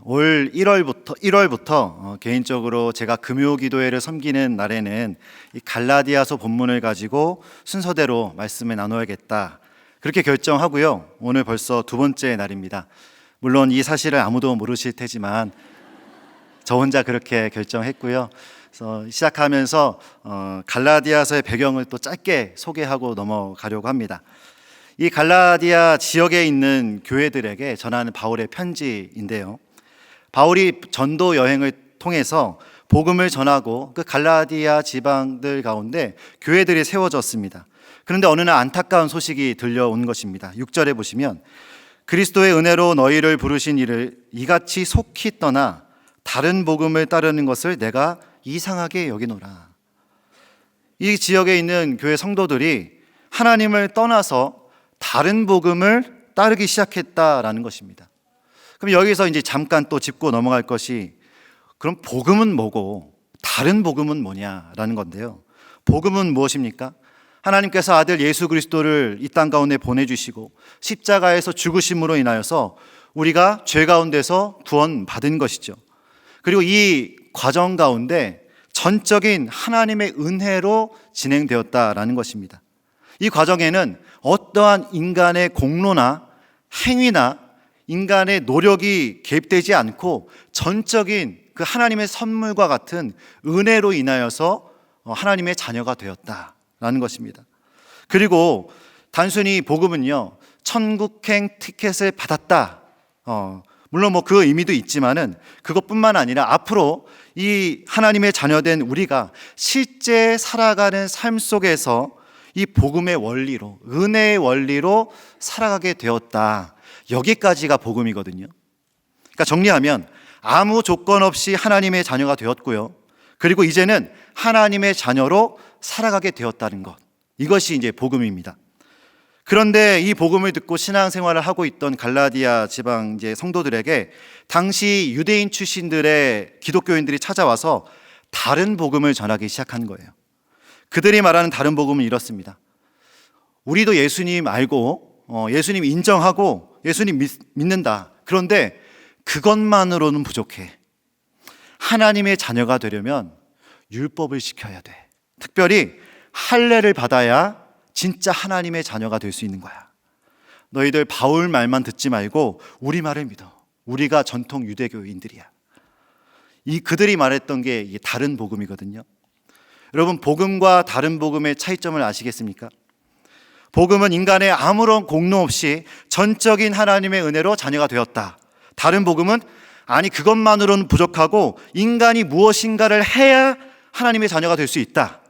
올 1월부터 개인적으로 제가 금요기도회를 섬기는 날에는 이 갈라디아서 본문을 가지고 순서대로 말씀을 나눠야겠다, 그렇게 결정하고요. 오늘 벌써 두 번째 날입니다. 물론 이 사실을 아무도 모르실 테지만 저 혼자 그렇게 결정했고요. 그래서 시작하면서 갈라디아서의 배경을 또 짧게 소개하고 넘어가려고 합니다. 이 갈라디아 지역에 있는 교회들에게 전하는 바울의 편지인데요, 바울이 전도 여행을 통해서 복음을 전하고 그 갈라디아 지방들 가운데 교회들이 세워졌습니다. 그런데 어느 날 안타까운 소식이 들려온 것입니다. 6절에 보시면 그리스도의 은혜로 너희를 부르신 이를 이같이 속히 떠나 다른 복음을 따르는 것을 내가 이상하게 여기노라. 이 지역에 있는 교회 성도들이 하나님을 떠나서 다른 복음을 따르기 시작했다라는 것입니다. 그럼 여기서 이제 잠깐 또 짚고 넘어갈 것이, 그럼 복음은 뭐고 다른 복음은 뭐냐라는 건데요. 복음은 무엇입니까? 하나님께서 아들 예수 그리스도를 이 땅 가운데 보내주시고 십자가에서 죽으심으로 인하여서 우리가 죄 가운데서 구원받은 것이죠. 그리고 이 과정 가운데 전적인 하나님의 은혜로 진행되었다라는 것입니다. 이 과정에는 어떠한 인간의 공로나 행위나 인간의 노력이 개입되지 않고 전적인 그 하나님의 선물과 같은 은혜로 인하여서 하나님의 자녀가 되었다라는 것입니다. 그리고 단순히 복음은요, 천국행 티켓을 받았다, 물론 그 의미도 있지만은 그것뿐만 아니라 앞으로 이 하나님의 자녀된 우리가 실제 살아가는 삶 속에서 이 복음의 원리로, 은혜의 원리로 살아가게 되었다, 여기까지가 복음이거든요. 그러니까 정리하면 아무 조건 없이 하나님의 자녀가 되었고요, 그리고 이제는 하나님의 자녀로 살아가게 되었다는 것, 이것이 이제 복음입니다. 그런데 이 복음을 듣고 신앙생활을 하고 있던 갈라디아 지방 이제 성도들에게 당시 유대인 출신들의 기독교인들이 찾아와서 다른 복음을 전하기 시작한 거예요. 그들이 말하는 다른 복음은 이렇습니다. 우리도 예수님 알고 예수님 인정하고 예수님 믿는다. 그런데 그것만으로는 부족해. 하나님의 자녀가 되려면 율법을 지켜야 돼. 특별히 할례를 받아야 진짜 하나님의 자녀가 될 수 있는 거야. 너희들 바울 말만 듣지 말고 우리 말을 믿어. 우리가 전통 유대교인들이야. 그들이 말했던 게 이게 다른 복음이거든요. 여러분, 복음과 다른 복음의 차이점을 아시겠습니까? 복음은 인간의 아무런 공로 없이 전적인 하나님의 은혜로 자녀가 되었다. 다른 복음은 아니, 그것만으로는 부족하고 인간이 무엇인가를 해야 하나님의 자녀가 될 수 있다.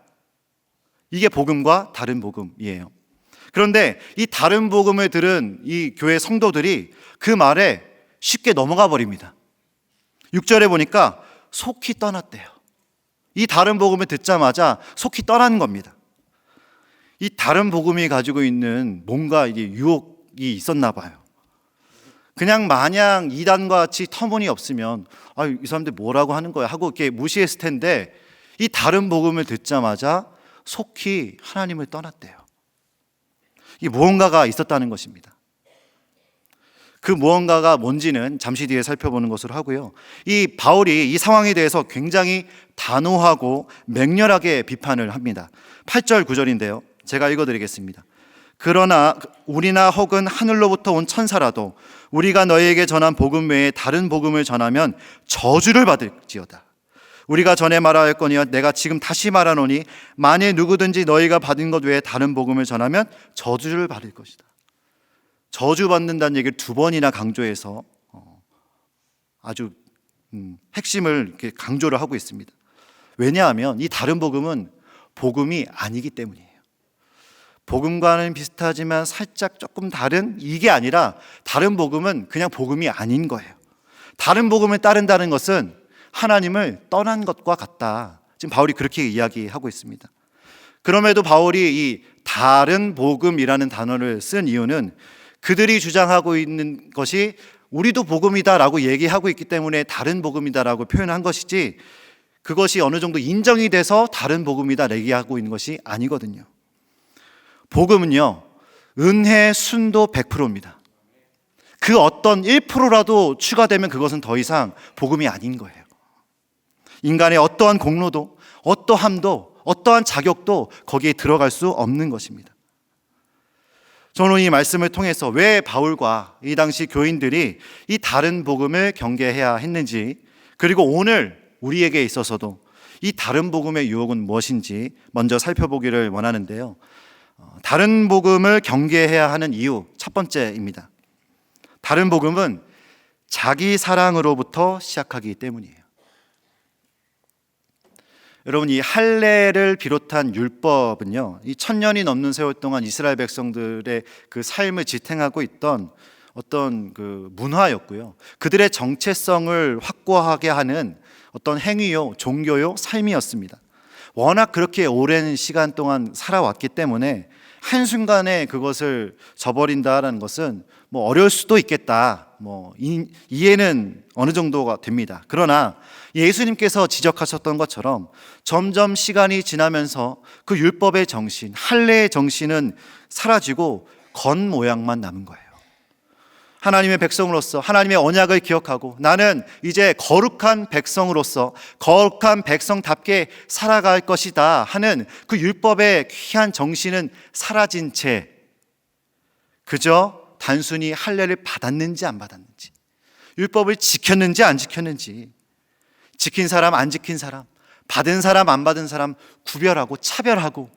이게 복음과 다른 복음이에요. 그런데 이 다른 복음을 들은 이 교회 성도들이 그 말에 쉽게 넘어가 버립니다. 6절에 보니까 속히 떠났대요. 이 다른 복음을 듣자마자 속히 떠나는 겁니다. 이 다른 복음이 가지고 있는 뭔가 이게 유혹이 있었나 봐요. 그냥 마냥 이단과 같이 터무니없으면 이 사람들 뭐라고 하는 거야 하고 이렇게 무시했을 텐데, 이 다른 복음을 듣자마자 속히 하나님을 떠났대요. 이 무언가가 있었다는 것입니다. 그 무언가가 뭔지는 잠시 뒤에 살펴보는 것으로 하고요. 이 바울이 이 상황에 대해서 굉장히 단호하고 맹렬하게 비판을 합니다. 8절 9절인데요. 제가 읽어드리겠습니다. 그러나 우리나 혹은 하늘로부터 온 천사라도 우리가 너희에게 전한 복음 외에 다른 복음을 전하면 저주를 받을지어다. 우리가 전에 말하였거니와 내가 지금 다시 말하노니 만일 누구든지 너희가 받은 것 외에 다른 복음을 전하면 저주를 받을 것이다. 저주받는다는 얘기를 두 번이나 강조해서 아주 핵심을 이렇게 강조를 하고 있습니다. 왜냐하면 이 다른 복음은 복음이 아니기 때문이에요. 복음과는 비슷하지만 살짝 조금 다른, 이게 아니라 다른 복음은 그냥 복음이 아닌 거예요. 다른 복음을 따른다는 것은 하나님을 떠난 것과 같다. 지금 바울이 그렇게 이야기하고 있습니다. 그럼에도 바울이 이 다른 복음이라는 단어를 쓴 이유는 그들이 주장하고 있는 것이 우리도 복음이다라고 얘기하고 있기 때문에 다른 복음이다라고 표현한 것이지, 그것이 어느 정도 인정이 돼서 다른 복음이다 얘기하고 있는 것이 아니거든요. 복음은요, 은혜 순도 100%입니다. 그 어떤 1%라도 추가되면 그것은 더 이상 복음이 아닌 거예요. 인간의 어떠한 공로도, 어떠함도, 어떠한 자격도 거기에 들어갈 수 없는 것입니다. 저는 이 말씀을 통해서 왜 바울과 이 당시 교인들이 이 다른 복음을 경계해야 했는지, 그리고 오늘 우리에게 있어서도 이 다른 복음의 유혹은 무엇인지 먼저 살펴보기를 원하는데요. 다른 복음을 경계해야 하는 이유 첫 번째입니다. 다른 복음은 자기 사랑으로부터 시작하기 때문이에요. 여러분, 이 할례를 비롯한 율법은요, 이 1000년이 넘는 세월 동안 이스라엘 백성들의 그 삶을 지탱하고 있던 어떤 그 문화였고요. 그들의 정체성을 확고하게 하는 어떤 행위요, 종교요, 삶이었습니다. 워낙 그렇게 오랜 시간 동안 살아왔기 때문에 한순간에 그것을 저버린다라는 것은 뭐 어려울 수도 있겠다, 이해는 어느 정도가 됩니다. 그러나 예수님께서 지적하셨던 것처럼 점점 시간이 지나면서 그 율법의 정신, 할례의 정신은 사라지고 겉모양만 남은 거예요. 하나님의 백성으로서 하나님의 언약을 기억하고 나는 이제 거룩한 백성으로서 거룩한 백성답게 살아갈 것이다 하는 그 율법의 귀한 정신은 사라진 채 그저 단순히 할례를 받았는지 안 받았는지, 율법을 지켰는지 안 지켰는지, 지킨 사람 안 지킨 사람, 받은 사람 안 받은 사람 구별하고 차별하고.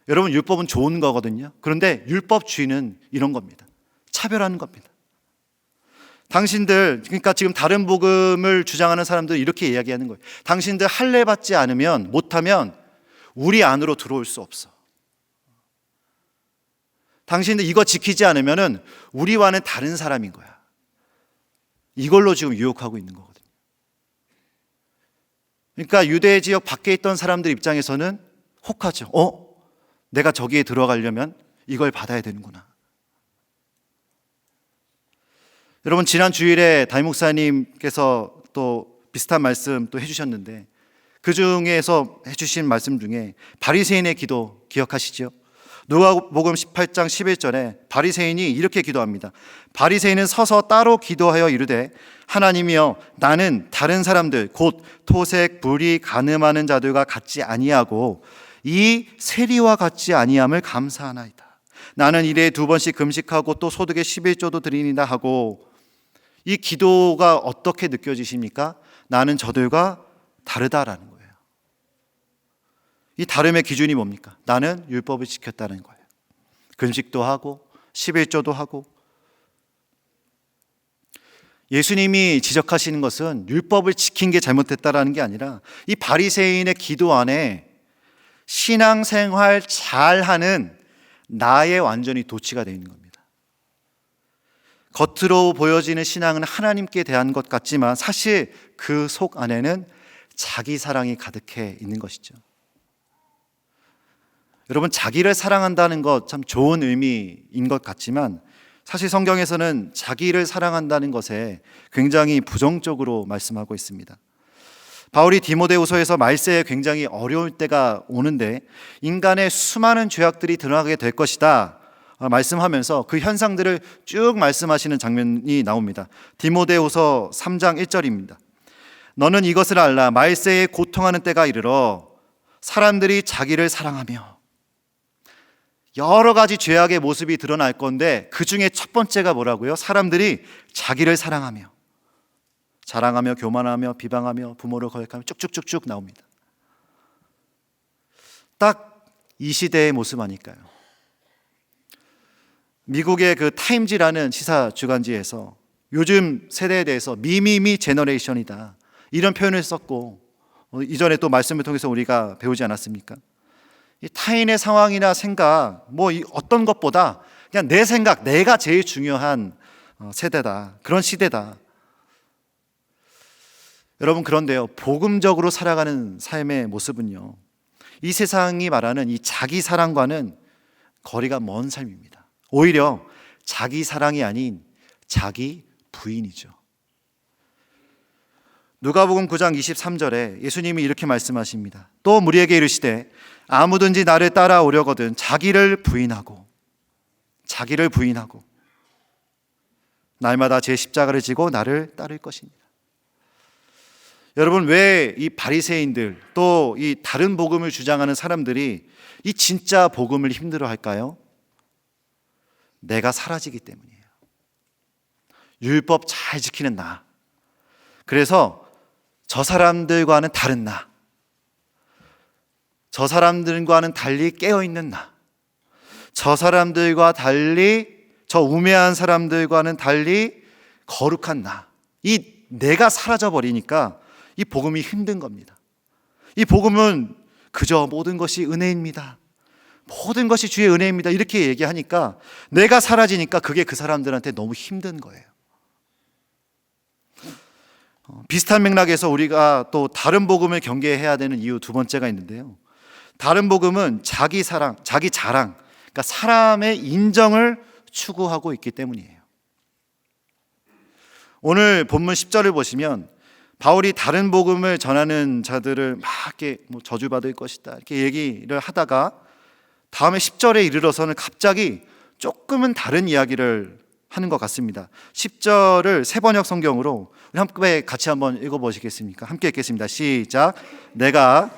여러분, 율법은 좋은 거거든요. 그런데 율법주의는 이런 겁니다. 차별하는 겁니다. 당신들, 그러니까 지금 다른 복음을 주장하는 사람들 이렇게 이야기하는 거예요. 당신들 할례 받지 않으면, 못하면 우리 안으로 들어올 수 없어. 당신들 이거 지키지 않으면 우리와는 다른 사람인 거야. 이걸로 지금 유혹하고 있는 거거든요. 그러니까 유대 지역 밖에 있던 사람들 입장에서는 혹하죠. 내가 저기에 들어가려면 이걸 받아야 되는구나. 여러분, 지난 주일에 담임 목사님께서 또 비슷한 말씀 또 해주셨는데, 그 중에서 해주신 말씀 중에 바리새인의 기도 기억하시죠? 누가복음 18장 11절에 바리새인이 이렇게 기도합니다. 바리새인은 서서 따로 기도하여 이르되, 하나님이여, 나는 다른 사람들 곧 토색, 불의, 간음하는 자들과 같지 아니하고 이 세리와 같지 아니함을 감사하나이다. 나는 일에 2번씩 금식하고 또 소득의 11조도 드리니다 하고. 이 기도가 어떻게 느껴지십니까? 나는 저들과 다르다라는 거예요. 이 다름의 기준이 뭡니까? 나는 율법을 지켰다는 거예요. 금식도 하고 11조도 하고. 예수님이 지적하시는 것은 율법을 지킨 게 잘못됐다라는 게 아니라 이 바리새인의 기도 안에 신앙생활 잘하는 나에 완전히 도취가 되어 있는 겁니다. 겉으로 보여지는 신앙은 하나님께 대한 것 같지만 사실 그 속 안에는 자기 사랑이 가득해 있는 것이죠. 여러분, 자기를 사랑한다는 것 참 좋은 의미인 것 같지만 사실 성경에서는 자기를 사랑한다는 것에 굉장히 부정적으로 말씀하고 있습니다. 바울이 디모데후서에서 말세에 굉장히 어려울 때가 오는데 인간의 수많은 죄악들이 드러나게 될 것이다 말씀하면서 그 현상들을 쭉 말씀하시는 장면이 나옵니다. 디모데후서 3장 1절입니다. 너는 이것을 알라. 말세에 고통하는 때가 이르러 사람들이 자기를 사랑하며. 여러 가지 죄악의 모습이 드러날 건데 그 중에 첫 번째가 뭐라고요? 사람들이 자기를 사랑하며, 자랑하며, 교만하며, 비방하며, 부모를 거역하며 쭉쭉쭉쭉 나옵니다. 딱 이 시대의 모습 아닐까요? 미국의 그 타임지라는 시사 주간지에서 요즘 세대에 대해서 미미미 제너레이션이다 이런 표현을 썼고, 이전에 또 말씀을 통해서 우리가 배우지 않았습니까? 이 타인의 상황이나 생각 어떤 것보다 그냥 내 생각, 내가 제일 중요한 세대다, 그런 시대다. 여러분, 그런데요, 복음적으로 살아가는 삶의 모습은요, 이 세상이 말하는 이 자기 사랑과는 거리가 먼 삶입니다. 오히려 자기 사랑이 아닌 자기 부인이죠. 누가복음 9장 23절에 예수님이 이렇게 말씀하십니다. 또 무리에게 이르시되 아무든지 나를 따라오려거든 자기를 부인하고. 날마다 제 십자가를 지고 나를 따를 것입니다. 여러분, 왜 이 바리새인들 또 이 다른 복음을 주장하는 사람들이 이 진짜 복음을 힘들어할까요? 내가 사라지기 때문이에요. 율법 잘 지키는 나. 그래서 저 사람들과는 다른 나. 저 사람들과는 달리 깨어있는 나. 저 사람들과 달리, 저 우매한 사람들과는 달리 거룩한 나. 이 내가 사라져버리니까 이 복음이 힘든 겁니다. 이 복음은 그저 모든 것이 은혜입니다. 모든 것이 주의 은혜입니다. 이렇게 얘기하니까 내가 사라지니까 그게 그 사람들한테 너무 힘든 거예요. 비슷한 맥락에서 우리가 또 다른 복음을 경계해야 되는 이유 두 번째가 있는데요. 다른 복음은 자기 사랑, 자기 자랑, 그러니까 사람의 인정을 추구하고 있기 때문이에요. 오늘 본문 10절을 보시면 바울이 다른 복음을 전하는 자들을 막 이렇게 저주받을 것이다 이렇게 얘기를 하다가 다음에 10절에 이르러서는 갑자기 조금은 다른 이야기를 하는 것 같습니다. 10절을 세번역 성경으로 우리 함께 같이 한번 읽어보시겠습니까? 함께 읽겠습니다. 시작. 내가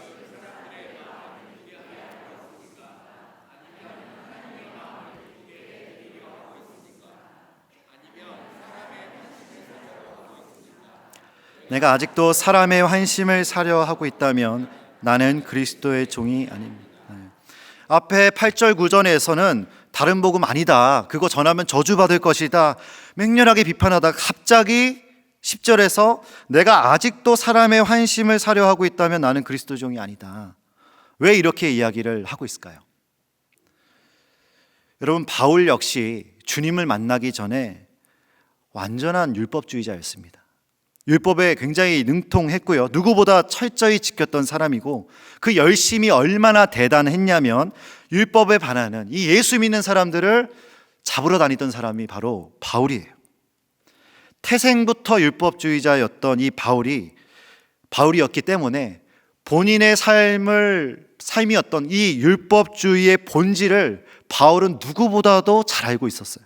아직도 사람의 환심을 사려 하고 있다면 나는 그리스도의 종이 아닙니다. 앞에 8절 9절에서는 다른 복음 아니다, 그거 전하면 저주받을 것이다 맹렬하게 비판하다가 갑자기 10절에서 내가 아직도 사람의 환심을 사려 하고 있다면 나는 그리스도 종이 아니다. 왜 이렇게 이야기를 하고 있을까요? 여러분, 바울 역시 주님을 만나기 전에 완전한 율법주의자였습니다. 율법에 굉장히 능통했고요, 누구보다 철저히 지켰던 사람이고 그 열심이 얼마나 대단했냐면 율법에 반하는 이 예수 믿는 사람들을 잡으러 다니던 사람이 바로 바울이에요. 태생부터 율법주의자였던 이 바울이었기 때문에 본인의 삶이었던 이 율법주의의 본질을 바울은 누구보다도 잘 알고 있었어요.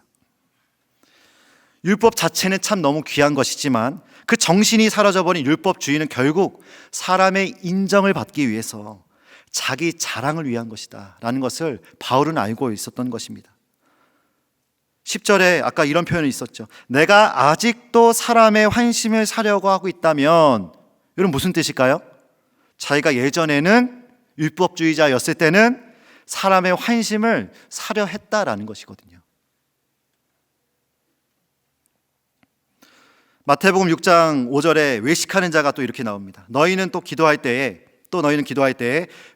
율법 자체는 참 너무 귀한 것이지만 그 정신이 사라져버린 율법주의는 결국 사람의 인정을 받기 위해서 자기 자랑을 위한 것이다 라는 것을 바울은 알고 있었던 것입니다. 10절에 아까 이런 표현이 있었죠. 내가 아직도 사람의 환심을 사려고 하고 있다면, 이건 무슨 뜻일까요? 자기가 예전에는 율법주의자였을 때는 사람의 환심을 사려 했다라는 것이거든요. 마태복음 6장 5절에 외식하는 자가 또 이렇게 나옵니다. 너희는 기도할 때에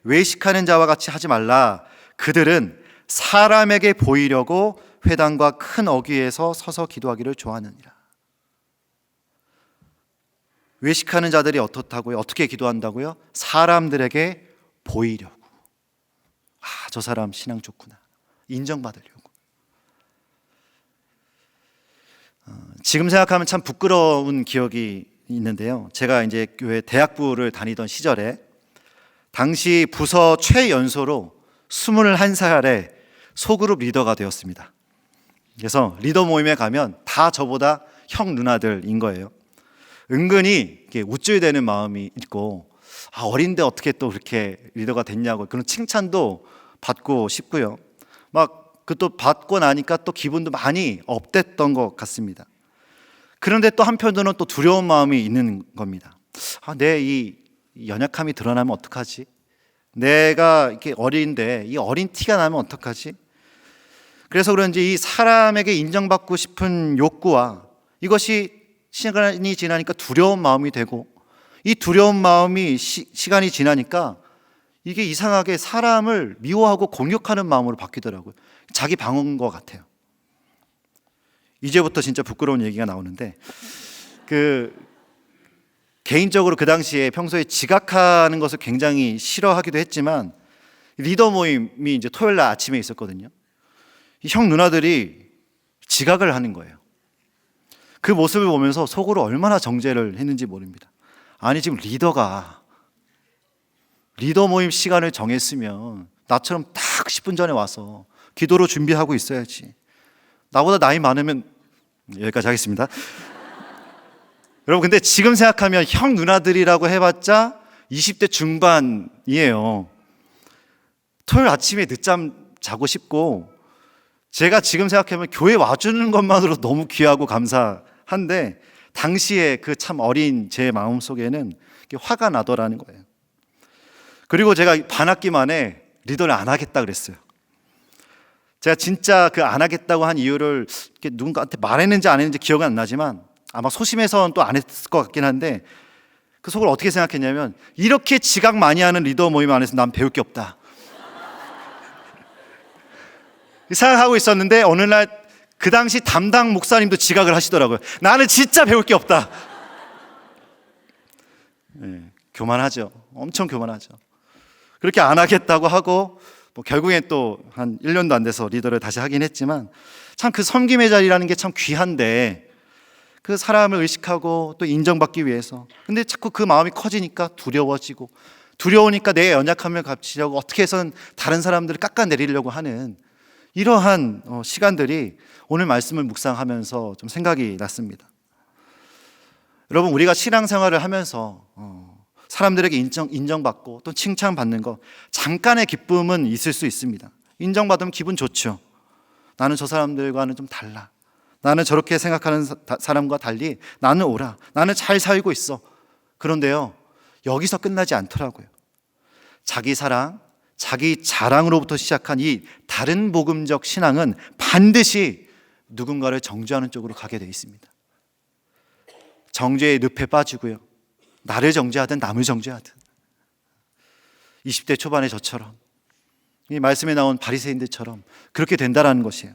외식하는 자와 같이 하지 말라. 그들은 사람에게 보이려고 회당과 큰 어귀에서 서서 기도하기를 좋아하느니라. 외식하는 자들이 어떻다고요? 어떻게 기도한다고요? 사람들에게 보이려고. 저 사람 신앙 좋구나, 인정받으려고. 지금 생각하면 참 부끄러운 기억이 있는데요, 제가 이제 교회 대학부를 다니던 시절에 당시 부서 최연소로 21살에 소그룹 리더가 되었습니다. 그래서 리더 모임에 가면 다 저보다 형 누나들인 거예요. 은근히 우쭐대는 마음이 있고, 어린데 어떻게 또 그렇게 리더가 됐냐고 그런 칭찬도 받고 싶고요, 그 또 받고 나니까 또 기분도 많이 업됐던 것 같습니다. 그런데 또 한편으로는 또 두려운 마음이 있는 겁니다. 내 이 연약함이 드러나면 어떡하지? 내가 이렇게 어린데 이 어린 티가 나면 어떡하지? 그래서 그런지 이 사람에게 인정받고 싶은 욕구와 이것이 시간이 지나니까 두려운 마음이 되고, 이 두려운 마음이 시간이 지나니까 이게 이상하게 사람을 미워하고 공격하는 마음으로 바뀌더라고요. 자기 방어인 것 같아요. 이제부터 진짜 부끄러운 얘기가 나오는데, 개인적으로 그 당시에 평소에 지각하는 것을 굉장히 싫어하기도 했지만 리더 모임이 이제 토요일 날 아침에 있었거든요. 형 누나들이 지각을 하는 거예요. 그 모습을 보면서 속으로 얼마나 정죄를 했는지 모릅니다. 아니, 지금 리더가 리더 모임 시간을 정했으면 나처럼 딱 10분 전에 와서 기도로 준비하고 있어야지. 나보다 나이 많으면 여기까지 하겠습니다. 여러분, 근데 지금 생각하면 형 누나들이라고 해봤자 20대 중반이에요. 토요일 아침에 늦잠 자고 싶고, 제가 지금 생각하면 교회 와주는 것만으로 너무 귀하고 감사한데, 당시에 그 참 어린 제 마음속에는 화가 나더라는 거예요. 그리고 제가 반학기 만에 리더를 안 하겠다 그랬어요. 제가 진짜 그 안 하겠다고 한 이유를 누군가한테 말했는지 안 했는지 기억은 안 나지만, 아마 소심해서는 또 안 했을 것 같긴 한데, 그 속을 어떻게 생각했냐면, 이렇게 지각 많이 하는 리더 모임 안에서 난 배울 게 없다 생각하고 있었는데, 어느 날 그 당시 담당 목사님도 지각을 하시더라고요. 나는 진짜 배울 게 없다. 네, 교만하죠. 엄청 교만하죠. 그렇게 안 하겠다고 하고, 결국엔 또 한 1년도 안 돼서 리더를 다시 하긴 했지만, 참 그 섬김의 자리라는 게 참 귀한데, 그 사람을 의식하고 또 인정받기 위해서, 근데 자꾸 그 마음이 커지니까 두려워지고, 두려우니까 내 연약함을 갚으려고 어떻게 해서는 다른 사람들을 깎아내리려고 하는 이러한 시간들이 오늘 말씀을 묵상하면서 좀 생각이 났습니다. 여러분, 우리가 신앙생활을 하면서 사람들에게 인정받고 또 칭찬받는 거, 잠깐의 기쁨은 있을 수 있습니다. 인정받으면 기분 좋죠. 나는 저 사람들과는 좀 달라. 나는 저렇게 생각하는 사람과 달리 나는 옳아. 나는 잘 살고 있어. 그런데요, 여기서 끝나지 않더라고요. 자기 사랑, 자기 자랑으로부터 시작한 이 다른 복음적 신앙은 반드시 누군가를 정죄하는 쪽으로 가게 되어 있습니다. 정죄의 늪에 빠지고요, 나를 정죄하든 남을 정죄하든, 20대 초반의 저처럼, 이 말씀에 나온 바리새인들처럼 그렇게 된다는 것이에요.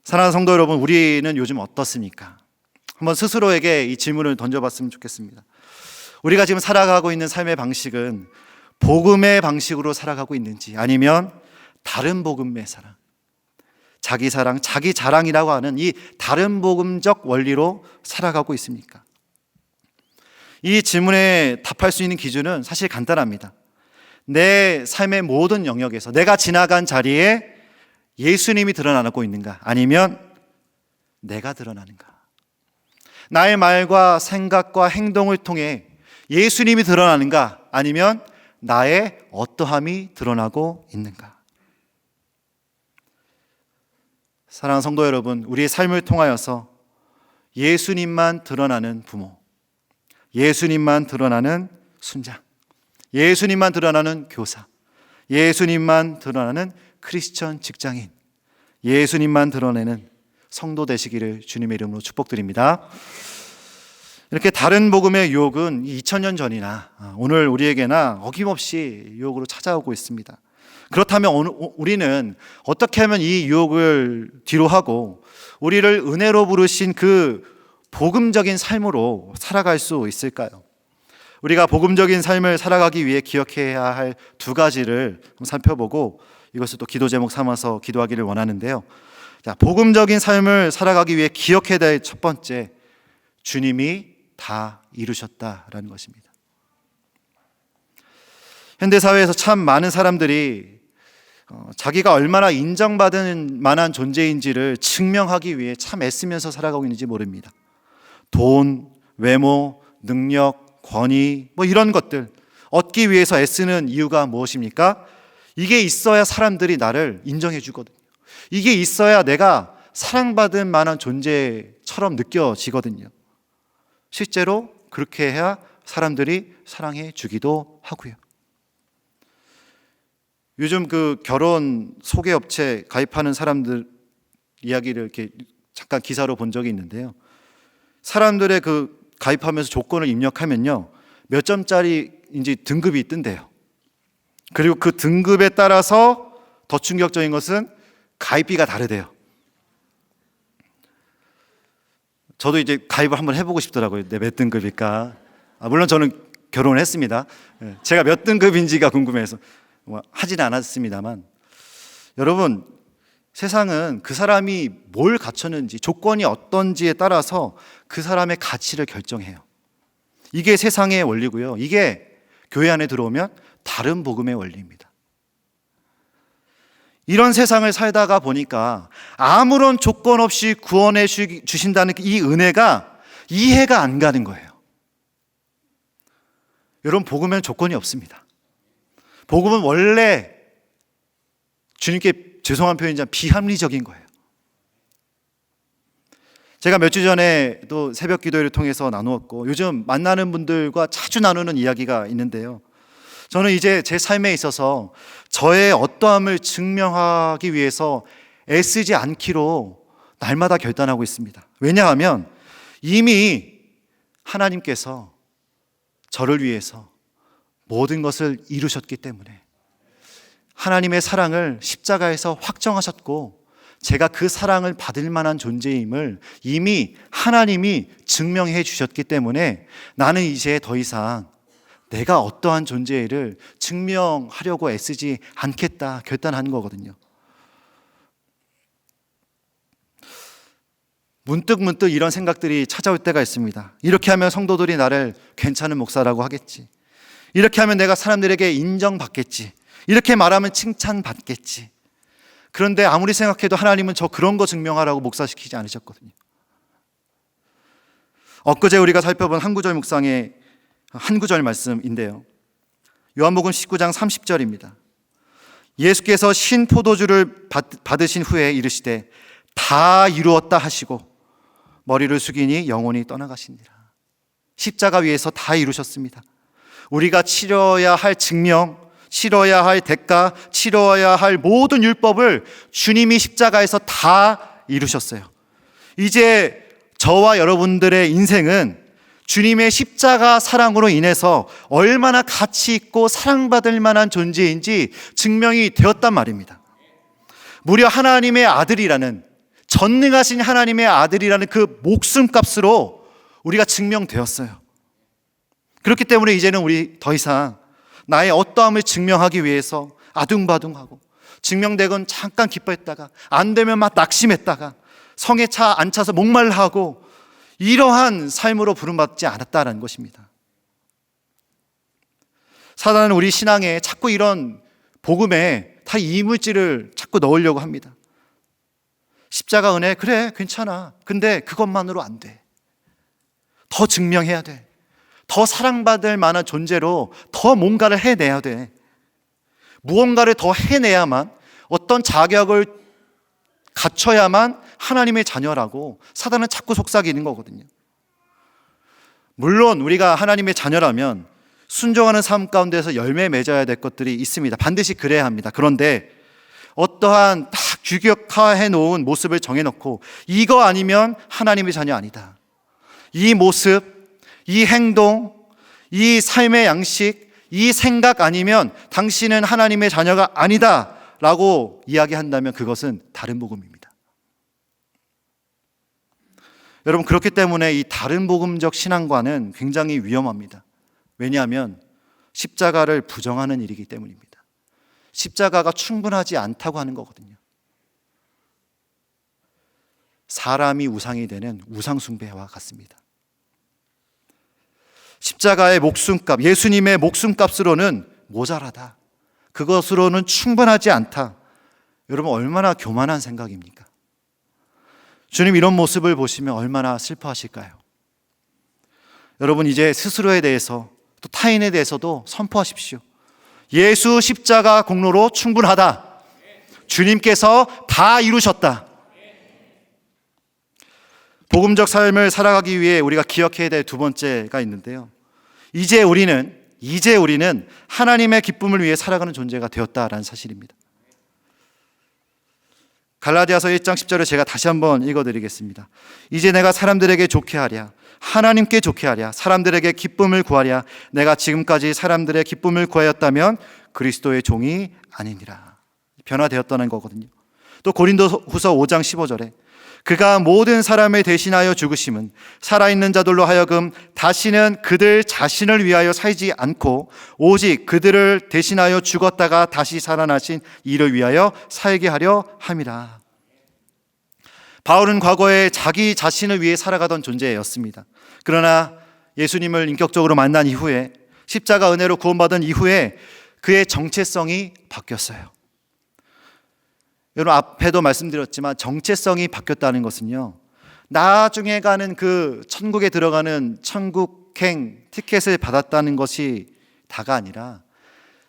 사랑하는 성도 여러분, 우리는 요즘 어떻습니까? 한번 스스로에게 이 질문을 던져봤으면 좋겠습니다. 우리가 지금 살아가고 있는 삶의 방식은 복음의 방식으로 살아가고 있는지, 아니면 다른 복음의 사랑, 자기 사랑, 자기 자랑이라고 하는 이 다른 복음적 원리로 살아가고 있습니까? 이 질문에 답할 수 있는 기준은 사실 간단합니다. 내 삶의 모든 영역에서 내가 지나간 자리에 예수님이 드러나고 있는가, 아니면 내가 드러나는가? 나의 말과 생각과 행동을 통해 예수님이 드러나는가, 아니면 나의 어떠함이 드러나고 있는가? 사랑하는 성도 여러분, 우리의 삶을 통하여서 예수님만 드러나는 부모, 예수님만 드러나는 순장, 예수님만 드러나는 교사, 예수님만 드러나는 크리스천 직장인, 예수님만 드러내는 성도 되시기를 주님의 이름으로 축복드립니다. 이렇게 다른 복음의 유혹은 2000년 전이나 오늘 우리에게나 어김없이 유혹으로 찾아오고 있습니다. 그렇다면 우리는 어떻게 하면 이 유혹을 뒤로하고 우리를 은혜로 부르신 그 복음적인 삶으로 살아갈 수 있을까요? 우리가 복음적인 삶을 살아가기 위해 기억해야 할 두 가지를 살펴보고, 이것을 또 기도 제목 삼아서 기도하기를 원하는데요. 자, 복음적인 삶을 살아가기 위해 기억해야 될 첫 번째, 주님이 다 이루셨다라는 것입니다. 현대사회에서 참 많은 사람들이 자기가 얼마나 인정받을 만한 존재인지를 증명하기 위해 참 애쓰면서 살아가고 있는지 모릅니다. 돈, 외모, 능력, 권위, 이런 것들 얻기 위해서 애쓰는 이유가 무엇입니까? 이게 있어야 사람들이 나를 인정해 주거든요. 이게 있어야 내가 사랑받을 만한 존재처럼 느껴지거든요. 실제로 그렇게 해야 사람들이 사랑해 주기도 하고요. 요즘 그 결혼 소개업체 가입하는 사람들 이야기를 이렇게 잠깐 기사로 본 적이 있는데요. 사람들의 그 가입하면서 조건을 입력하면요, 몇 점짜리인지 등급이 뜬대요. 그리고 그 등급에 따라서 더 충격적인 것은 가입비가 다르대요. 저도 이제 가입을 한번 해보고 싶더라고요. 내 몇 등급일까? 물론 저는 결혼을 했습니다. 제가 몇 등급인지가 궁금해서 하지는 않았습니다만, 여러분, 세상은 그 사람이 뭘 갖췄는지, 조건이 어떤지에 따라서 그 사람의 가치를 결정해요. 이게 세상의 원리고요. 이게 교회 안에 들어오면 다른 복음의 원리입니다. 이런 세상을 살다가 보니까 아무런 조건 없이 구원해 주신다는 이 은혜가 이해가 안 가는 거예요. 여러분, 복음에는 조건이 없습니다. 복음은 원래 주님께 죄송한 표현이지만 비합리적인 거예요. 제가 몇 주 전에 또 새벽 기도회를 통해서 나누었고, 요즘 만나는 분들과 자주 나누는 이야기가 있는데요, 저는 이제 제 삶에 있어서 저의 어떠함을 증명하기 위해서 애쓰지 않기로 날마다 결단하고 있습니다. 왜냐하면 이미 하나님께서 저를 위해서 모든 것을 이루셨기 때문에, 하나님의 사랑을 십자가에서 확정하셨고, 제가 그 사랑을 받을 만한 존재임을 이미 하나님이 증명해 주셨기 때문에 나는 이제 더 이상 내가 어떠한 존재를 증명하려고 애쓰지 않겠다 결단한 거거든요. 문득 이런 생각들이 찾아올 때가 있습니다. 이렇게 하면 성도들이 나를 괜찮은 목사라고 하겠지. 이렇게 하면 내가 사람들에게 인정받겠지. 이렇게 말하면 칭찬받겠지. 그런데 아무리 생각해도 하나님은 저 그런 거 증명하라고 목사시키지 않으셨거든요. 엊그제 우리가 살펴본 한 구절 묵상의 한 구절 말씀인데요, 요한복음 19장 30절입니다. 예수께서 신 포도주를 받으신 후에 이르시되 다 이루었다 하시고 머리를 숙이니 영혼이 떠나가시니라. 십자가 위에서 다 이루셨습니다. 우리가 치러야 할 증명, 치러야 할 대가, 치러야 할 모든 율법을 주님이 십자가에서 다 이루셨어요. 이제 저와 여러분들의 인생은 주님의 십자가 사랑으로 인해서 얼마나 가치 있고 사랑받을 만한 존재인지 증명이 되었단 말입니다. 무려 하나님의 아들이라는, 전능하신 하나님의 아들이라는 그 목숨값으로 우리가 증명되었어요. 그렇기 때문에 이제는 우리 더 이상 나의 어떠함을 증명하기 위해서 아둥바둥하고, 증명되건 잠깐 기뻐했다가 안 되면 막 낙심했다가 성에 안 차서 목말라하고, 이러한 삶으로 부름받지 않았다는 것입니다. 사단은 우리 신앙에 자꾸 이런 복음에 다 이물질을 자꾸 넣으려고 합니다. 십자가 은혜, 그래 괜찮아. 근데 그것만으로 안 돼. 더 증명해야 돼. 더 사랑받을 만한 존재로 더 뭔가를 해내야 돼. 무언가를 더 해내야만, 어떤 자격을 갖춰야만 하나님의 자녀라고 사단은 자꾸 속삭이는 거거든요. 물론 우리가 하나님의 자녀라면 순종하는 삶 가운데서 열매 맺어야 될 것들이 있습니다. 반드시 그래야 합니다. 그런데 어떠한 딱 규격화해 놓은 모습을 정해놓고 이거 아니면 하나님의 자녀 아니다, 이 모습, 이 행동, 이 삶의 양식, 이 생각 아니면 당신은 하나님의 자녀가 아니다 라고 이야기한다면 그것은 다른 복음입니다. 여러분, 그렇기 때문에 이 다른 복음적 신앙과는 굉장히 위험합니다. 왜냐하면 십자가를 부정하는 일이기 때문입니다. 십자가가 충분하지 않다고 하는 거거든요. 사람이 우상이 되는 우상 숭배와 같습니다. 십자가의 목숨값, 예수님의 목숨값으로는 모자라다, 그것으로는 충분하지 않다. 여러분, 얼마나 교만한 생각입니까? 주님 이런 모습을 보시면 얼마나 슬퍼하실까요? 여러분, 이제 스스로에 대해서 또 타인에 대해서도 선포하십시오. 예수 십자가 공로로 충분하다. 주님께서 다 이루셨다. 복음적 삶을 살아가기 위해 우리가 기억해야 될 두 번째가 있는데요, 이제 우리는 하나님의 기쁨을 위해 살아가는 존재가 되었다라는 사실입니다. 갈라디아서 1장 10절을 제가 다시 한번 읽어드리겠습니다. 이제 내가 사람들에게 좋게 하랴, 하나님께 좋게 하랴, 사람들에게 기쁨을 구하랴. 내가 지금까지 사람들의 기쁨을 구하였다면 그리스도의 종이 아니니라. 변화되었다는 거거든요. 또 고린도후서 5장 15절에 그가 모든 사람을 대신하여 죽으심은 살아있는 자들로 하여금 다시는 그들 자신을 위하여 살지 않고 오직 그들을 대신하여 죽었다가 다시 살아나신 이를 위하여 살게 하려 함이라. 바울은 과거에 자기 자신을 위해 살아가던 존재였습니다. 그러나 예수님을 인격적으로 만난 이후에, 십자가 은혜로 구원받은 이후에 그의 정체성이 바뀌었어요. 여러분 앞에도 말씀드렸지만 정체성이 바뀌었다는 것은요, 나중에 가는 그 천국에 들어가는 천국행 티켓을 받았다는 것이 다가 아니라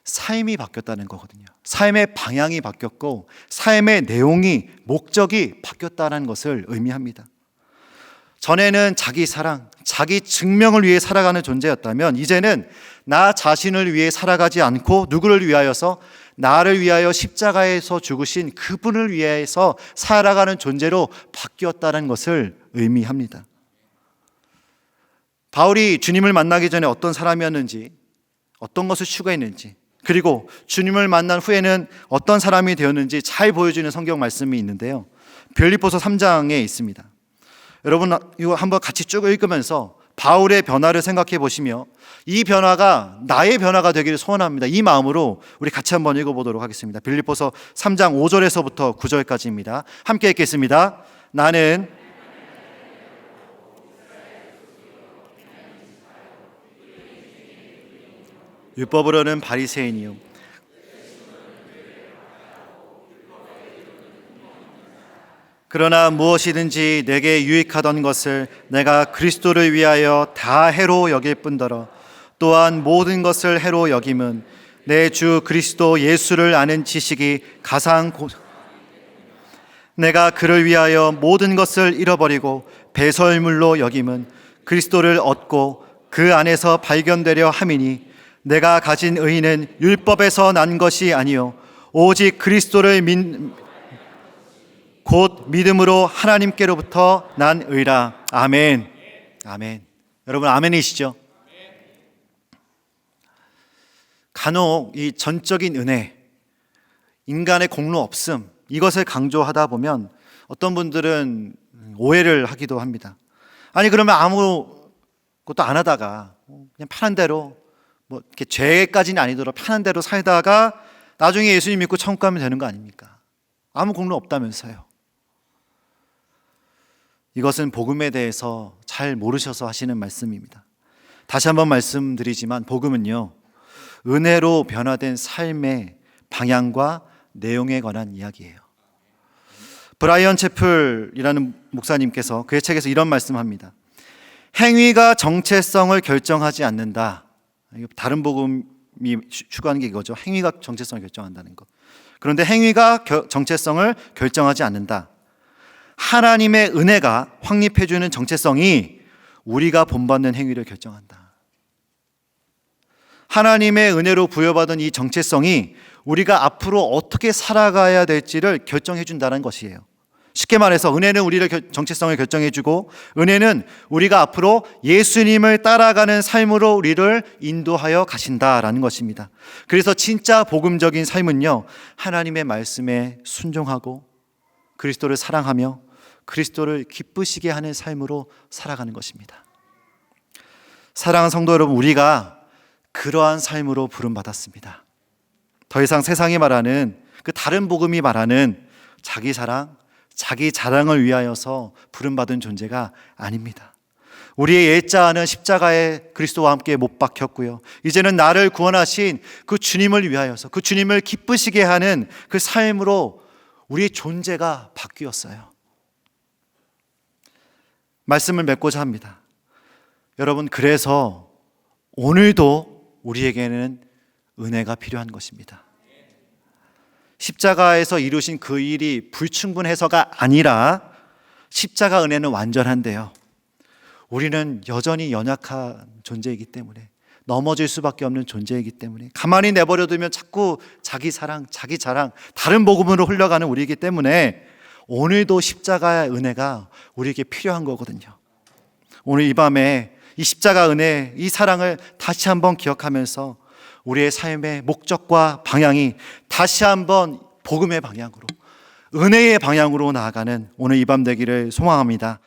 삶이 바뀌었다는 거거든요. 삶의 방향이 바뀌었고 삶의 내용이, 목적이 바뀌었다는 것을 의미합니다. 전에는 자기 사랑, 자기 증명을 위해 살아가는 존재였다면 이제는 나 자신을 위해 살아가지 않고 누구를 위하여서, 나를 위하여 십자가에서 죽으신 그분을 위해서 살아가는 존재로 바뀌었다는 것을 의미합니다. 바울이 주님을 만나기 전에 어떤 사람이었는지, 어떤 것을 추구했는지, 그리고 주님을 만난 후에는 어떤 사람이 되었는지 잘 보여주는 성경 말씀이 있는데요, 빌립보서 3장에 있습니다. 여러분 이거 한번 같이 쭉 읽으면서 바울의 변화를 생각해 보시며 이 변화가 나의 변화가 되기를 소원합니다. 이 마음으로 우리 같이 한번 읽어보도록 하겠습니다. 빌립보서 3장 5절에서부터 9절까지입니다. 함께 읽겠습니다. 나는 율법으로는 바리새인이요 그러나 무엇이든지 내게 유익하던 것을 내가 그리스도를 위하여 다 해로 여길 뿐더러 또한 모든 것을 해로 여김은 내 주 그리스도 예수를 아는 지식이 가장 내가 그를 위하여 모든 것을 잃어버리고 배설물로 여김은 그리스도를 얻고 그 안에서 발견되려 함이니 내가 가진 의는 율법에서 난 것이 아니요 오직 그리스도를 곧 믿음으로 하나님께로부터 난 의라. 아멘. 아멘. 여러분 아멘이시죠? 간혹 이 전적인 은혜, 인간의 공로 없음, 이것을 강조하다 보면 어떤 분들은 오해를 하기도 합니다. 아니 그러면 아무것도 안 하다가 그냥 편한 대로, 뭐 이렇게 죄까지는 아니더라도 편한 대로 살다가 나중에 예수님 믿고 천국 가면 되는 거 아닙니까? 아무 공로 없다면서요. 이것은 복음에 대해서 잘 모르셔서 하시는 말씀입니다. 다시 한번 말씀드리지만 복음은요, 은혜로 변화된 삶의 방향과 내용에 관한 이야기예요. 브라이언 채플이라는 목사님께서 그의 책에서 이런 말씀합니다. 행위가 정체성을 결정하지 않는다. 다른 복음이 추구하는 게 이거죠. 행위가 정체성을 결정한다는 것. 그런데 행위가 정체성을 결정하지 않는다. 하나님의 은혜가 확립해주는 정체성이 우리가 본받는 행위를 결정한다. 하나님의 은혜로 부여받은 이 정체성이 우리가 앞으로 어떻게 살아가야 될지를 결정해 준다는 것이에요. 쉽게 말해서 은혜는 우리를 정체성을 결정해 주고, 은혜는 우리가 앞으로 예수님을 따라가는 삶으로 우리를 인도하여 가신다라는 것입니다. 그래서 진짜 복음적인 삶은요, 하나님의 말씀에 순종하고 그리스도를 사랑하며 그리스도를 기쁘시게 하는 삶으로 살아가는 것입니다. 사랑하는 성도 여러분, 우리가 그러한 삶으로 부름받았습니다. 더 이상 세상이 말하는 그 다른 복음이 말하는 자기 사랑, 자기 자랑을 위하여서 부름받은 존재가 아닙니다. 우리의 옛자아는 십자가에 그리스도와 함께 못 박혔고요, 이제는 나를 구원하신 그 주님을 위하여서, 그 주님을 기쁘시게 하는 그 삶으로 우리의 존재가 바뀌었어요. 말씀을 맺고자 합니다. 여러분, 그래서 오늘도 우리에게는 은혜가 필요한 것입니다. 십자가에서 이루신 그 일이 불충분해서가 아니라 십자가 은혜는 완전한데요, 우리는 여전히 연약한 존재이기 때문에, 넘어질 수밖에 없는 존재이기 때문에, 가만히 내버려두면 자꾸 자기 사랑, 자기 자랑, 다른 복음으로 흘러가는 우리이기 때문에 오늘도 십자가의 은혜가 우리에게 필요한 거거든요. 오늘 이 밤에 이 십자가 은혜, 이 사랑을 다시 한번 기억하면서 우리의 삶의 목적과 방향이 다시 한번 복음의 방향으로, 은혜의 방향으로 나아가는 오늘 이 밤 되기를 소망합니다.